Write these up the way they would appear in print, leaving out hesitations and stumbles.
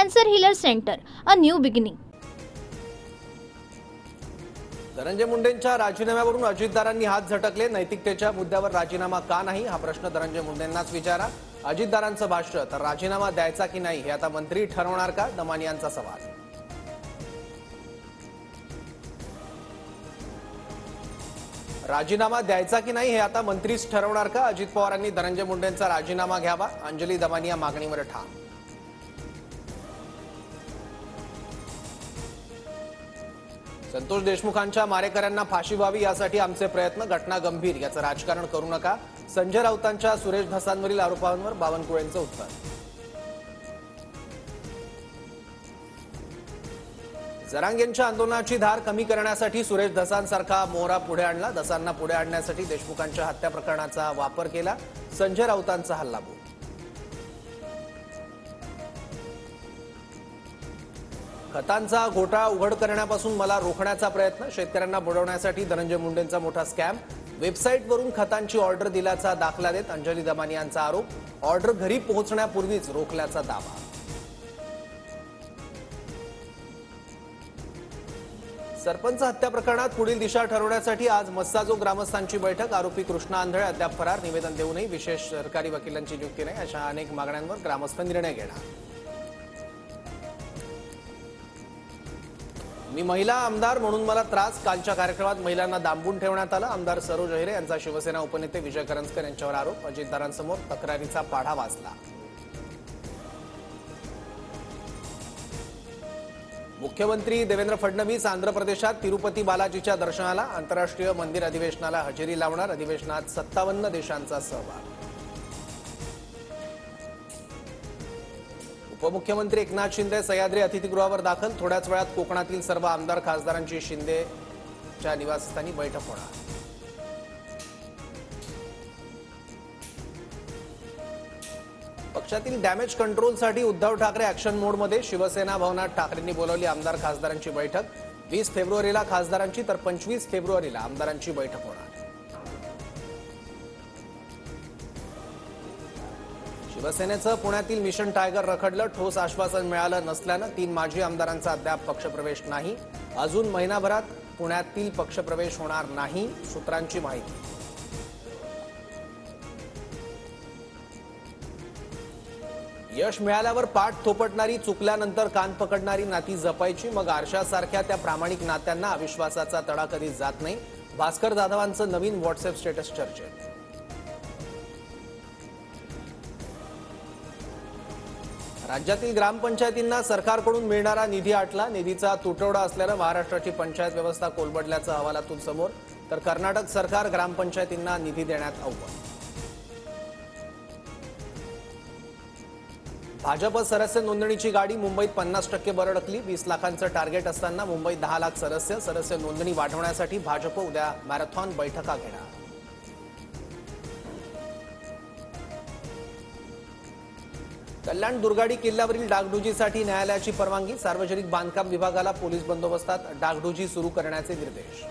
Cancer healer centre, a new beginning. Dhananjay मुंडेंच्या राजीनाम्यावरून अजितदारांनी हात झटकले. नैतिकतेच्या मुद्द्यावर राजीनामा का नाही हा प्रश्न धनंजय मुंडेंनाच विचारा. अजितदारांचं भाष्य, तर राजीनामा द्यायचा की नाही हे आता मंत्री ठरवणार का, दमानियांचा सवाल. राजीनामा द्यायचा की नाही हे आता मंत्रीच ठरवणार का, अजित पवारांनी धनंजय मुंडेंचा राजीनामा घ्यावा, अंजली दमानिया मागणीवर ठाम. संतोष देशमुखांच्या मारेकऱ्यांना फाशी व्हावी यासाठी आमचे प्रयत्न, घटना गंभीर, याचं राजकारण करू नका. संजय राऊतांच्या सुरेश धसांवरील आरोपांवर बावनकुळेंचं उत्तर. जरांगेंच्या आंदोलनाची धार कमी करण्यासाठी सुरेश धसांसारखा मोहरा पुढे आणला. धसांना पुढे आणण्यासाठी देशमुखांच्या हत्या प्रकरणाचा वापर केला. संजय राऊतांचा हल्लाबोल. खतांचा घोटाळा उघड करण्यापासून मला रोखण्याचा प्रयत्न, शेतकऱ्यांना बुडवण्यासाठी धनंजय मुंडेंचा मोठा स्कॅम. वेबसाईटवरून खतांची ऑर्डर दिल्याचा दाखला देत अंजली दमानियांचा आरोप. ऑर्डर घरी पोहोचण्यापूर्वीच रोखल्याचा दावा. सरपंच हत्या प्रकरणात पुढील दिशा ठरवण्यासाठी आज मस्साजो ग्रामस्थांची बैठक. आरोपी कृष्णा आंधळे अद्याप फरार, निवेदन देऊनही विशेष सरकारी वकिलांची नियुक्ती नाही, अशा अनेक मागण्यांवर ग्रामस्थ निर्णय घेणार. मी महिला आमदार म्हणून मला त्रास, कालच्या कार्यक्रमात महिलांना दांबून ठेवण्यात आलं. आमदार सरोज अहिरे यांचा शिवसेना उपनेते विजय करंजकर यांच्यावर आरोप. अजितदारांसमोर तक्रारीचा पाढा वाचला. मुख्यमंत्री देवेंद्र फडणवीस आंध्र प्रदेशात तिरुपती बालाजीच्या दर्शनाला. आंतरराष्ट्रीय मंदिर अधिवेशनाला हजेरी लावणार. अधिवेशनात 57 देशांचा सहभाग. उपमुख्यमंत्री एकनाथ शिंदे सह्याद्री अतिथीगृहावर दाखल. थोड्याच वेळात कोकणातील सर्व आमदार खासदारांची शिंदेच्या निवासस्थानी बैठक होणार. पक्षातील डॅमेज कंट्रोलसाठी उद्धव ठाकरे ऍक्शन मोडमध्ये. शिवसेना भवनात ठाकरेंनी बोलावली आमदार खासदारांची बैठक. 20 फेब्रुवारीला खासदारांची तर 25 फेब्रुवारीला आमदारांची बैठक होणार. शिवसेनेचं पुण्यातील मिशन टायगर रखडलं. ठोस आश्वासन मिळालं नसल्यानं 3 माजी आमदारांचा अद्याप पक्षप्रवेश नाही. अजून महिनाभरात पुण्यातील पक्षप्रवेश होणार नाही, सूत्रांची माहिती. यश मिळाल्यावर पाठ थोपटणारी, चुकल्यानंतर कान पकडणारी नाती जपायची, मग आरशासारख्या त्या प्रामाणिक नात्यांना अविश्वासाचा तडा कधी जात नाही. भास्कर जाधवांचं नवीन व्हॉट्सअप स्टेटस चर्चेत. राज्यातील ग्रामपंचायतींना सरकारकडून मिळणारा निधी आटला. निधीचा तुटवडा असल्यानं महाराष्ट्राची पंचायत व्यवस्था कोलमडल्याचं अहवालातून समोर. तर कर्नाटक सरकार ग्रामपंचायतींना निधी देण्यात अव्वल. भाजप सदस्य नोंदणीची गाडी मुंबईत 50% अडकली. 20 लाखांचं टार्गेट असताना मुंबईत 10 लाख सदस्य नोंदणी वाढवण्यासाठी भाजप उद्या मॅरेथॉन बैठका घेणार. कल्याण दुर्गाडी किल्ल्यावरील डागडुजीसाठी न्यायालयाची परवानगी. सार्वजनिक बांधकाम विभागाला पोलीस बंदोबस्तात डागडुजी सुरू करण्याचे निर्देश.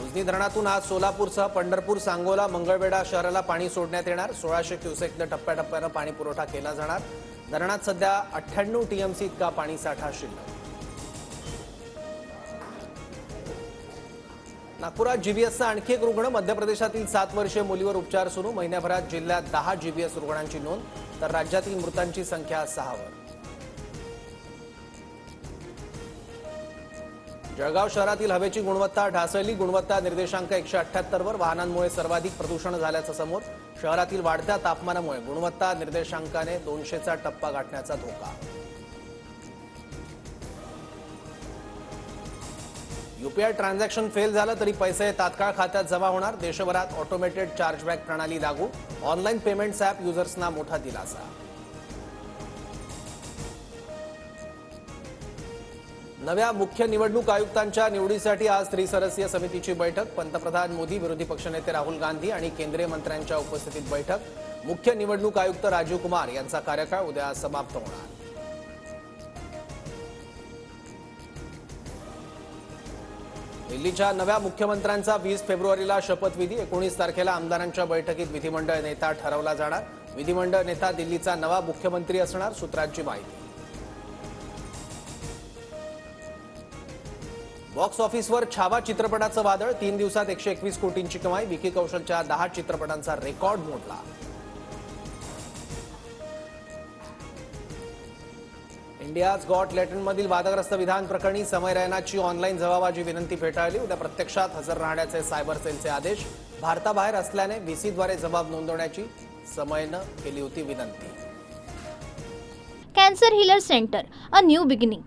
उजनी धरणातून आज सोलापूरसह पंढरपूर, सांगोला, मंगळवेढा शहराला पाणी सोडण्यात येणार. 1600 क्युसेकनं टप्प्याटप्प्यानं पाणी पुरवठा केला जाणार. धरणात सध्या 98 टीएमसी इतका पाणी साठा शिल्लक. नागपुरात जीबीएसचा आणखी एक रुग्ण. मध्य प्रदेशातील 7 वर्षीय मुलीवर उपचार सुरू. महिन्याभरात जिल्ह्यात 10 जीबीएस रुग्णांची नोंद. तर राज्यातील मृतांची संख्या 6 वर. जळगाव शहरातील हवेची गुणवत्ता ढासळली. गुणवत्ता निर्देशांक 178 वर. वाहनांमुळे सर्वाधिक प्रदूषण झाल्याचं समोर. शहरातील वाढत्या तापमानामुळे गुणवत्ता निर्देशांकाने 200चा टप्पा गाठण्याचा धोका. यूपीआय ट्रान्झॅक्शन फेल झालं तरी पैसे तात्काळ खात्यात जमा होणार. देशभरात ऑटोमेटेड चार्जबॅक प्रणाली लागू. ऑनलाईन पेमेंट्स ॲप युजर्सना मोठा दिलासा. नव्या मुख्य निवडणूक आयुक्तांच्या निवडीसाठी आज त्रिसदस्यीय समितीची बैठक. पंतप्रधान मोदी, विरोधी पक्षनेते राहुल गांधी आणि केंद्रीय मंत्र्यांच्या उपस्थितीत बैठक. मुख्य निवडणूक आयुक्त राजीव कुमार यांचा कार्यकाळ उद्या समाप्त होणार. दिल्लीच्या नव्या मुख्यमंत्र्यांचा 20 फेब्रुवारीला शपथविधी. 19 तारखेला आमदारांच्या बैठकीत विधिमंडळ नेता ठरवला जाणार. विधिमंडळ नेता दिल्लीचा नवा मुख्यमंत्री असणार, सूत्रांची माहिती. बॉक्स ऑफिसवर छावा चित्रपटाचं वादळ. 3 दिवसात 121 कोटींची कमाई. विकी कौशलच्या 10 चित्रपटांचा रेकॉर्ड मोडला. इंडियाज गॉट लॅटिनमधील वादग्रस्त विधान प्रकरणी समय रैनाची ऑनलाईन जबाबाची विनंती फेटाळली. उद्या प्रत्यक्षात हजर राहण्याचे सायबर सेलचे आदेश. भारताबाहेर असल्याने व्हीसीद्वारे जबाब नोंदवण्याची समयनं केली होती विनंती. Cancer healer centre, a new beginning.